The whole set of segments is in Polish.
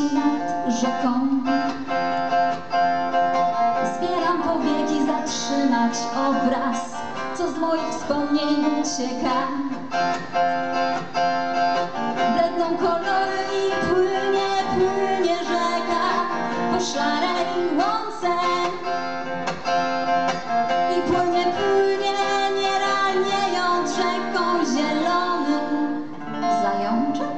wisi nad rzeką. Zbieram powieki, zatrzymać obraz, co z moich wspomnień ucieka. Bledną kolory i płynie, płynie rzeka po szarej łące. I płynie, płynie, nierealniejąc rzeką zielonym zajączek.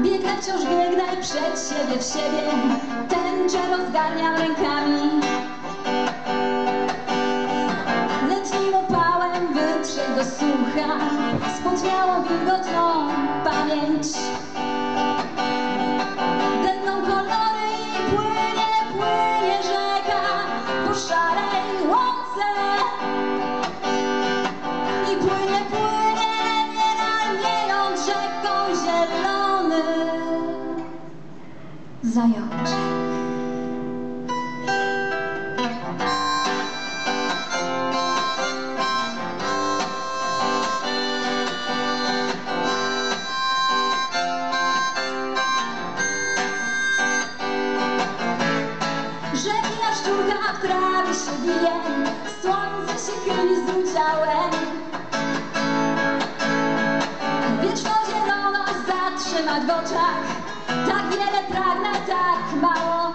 Biegnę, wciąż biegnę przed siebie, w siebie, tęczę rozgarniam rękami. Letnim upałem wytrze do sucha spotwiałą wilgotną pamięć. Bledną kolory i płynie, płynie rzeka po szarej łące. I płynie, płynie, nierealniejąc rzeką zielony zajączek. Rzeki jaszczurka w trawie się bije, słońce się chyli z udziałem. Wieczną zieloność zatrzymać w oczach, tak wiele pragnę, tak mało.